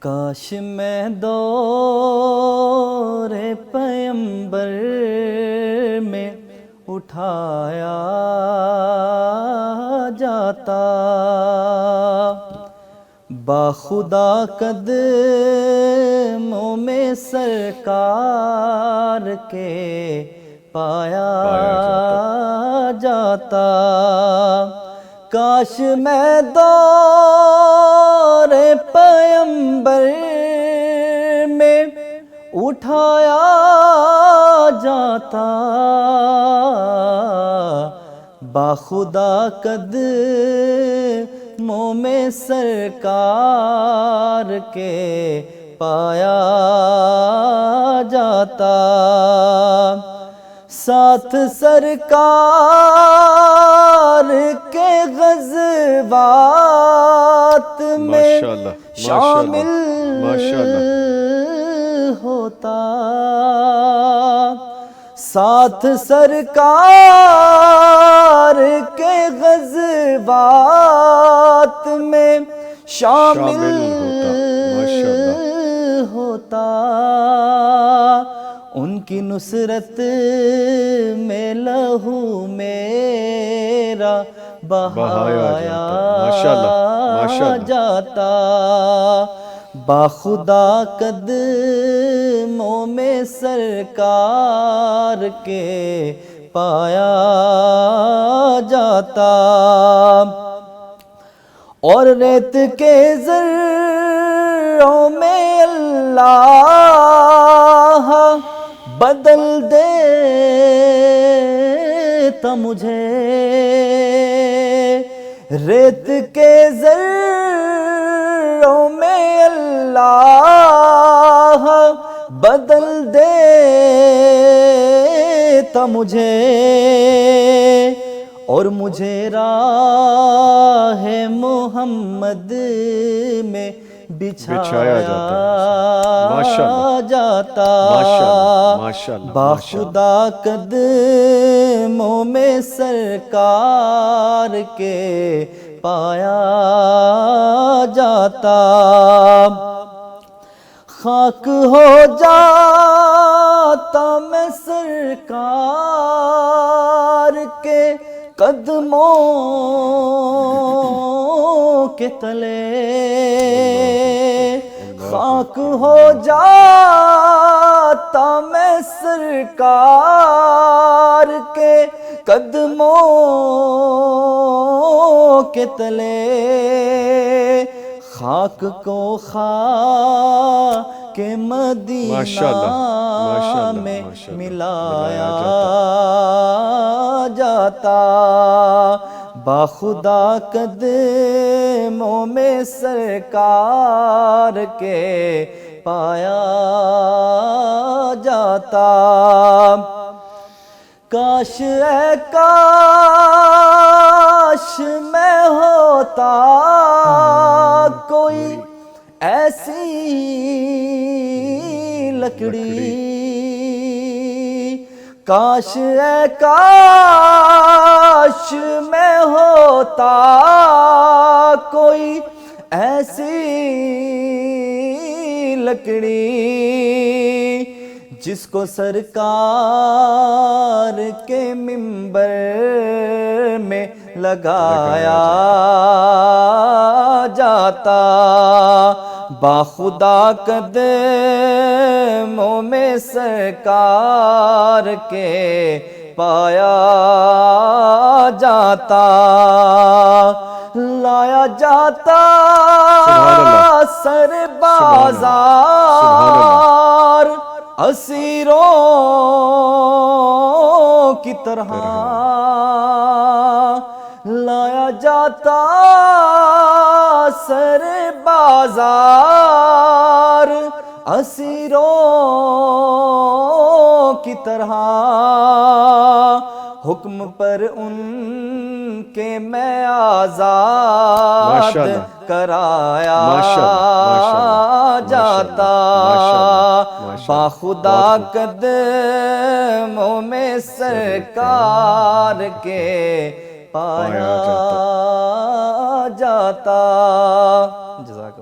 کاش میں دور پیمبر میں اٹھایا جاتا، باخدا قدموں میں سرکار کے پایا جاتا۔ کاش میں دور پیمبر میں اٹھایا جاتا، باخدا قدموں میں سرکار کے پایا جاتا۔ ساتھ سرکار کے غزوات میں شامل ہوتا، ساتھ سرکار کے غزوات میں شامل ہوتا، ان کی نصرت میں لہو میرا بہایا جاتا، باخدا قدموں میں سرکار کے پایا جاتا۔ اور ریت کے ذروں میں اللہ بدل دیتا مجھے، ریت کے ذروں میں اللہ بدل دیتا مجھے، اور مجھے راہ محمد میں بچھایا جاتا، باخدا قدموں میں سرکار کے پایا جاتا۔ خاک ہو جاتا میں سرکار کے قدموں کے تلے، خاک ہو جاتا میں سرکار کے قدموں کے تلے، خاک کو خاک مدینہ میں ملایا جاتا، باخدا قدموں میں سرکار کے پایا جاتا۔ کاش اے کاش میں ہوتا کوئی ایسی لکڑی، کاش اے کاش میں ہوتا کوئی ایسی لکڑی، جس کو سرکار کے منبر میں لگایا جاتا، باخدا قدموں میں سرکار کے پایا جاتا، لایا جاتا سر بازار اسیروں کی طرح، لایا جاتا سر بازار اسیروں کی طرح، حکم پر ان کے میں آزاد کرایا جاتا، باخدا قدموں میں سرکار کے پایا جاتا۔ جزاک اللہ۔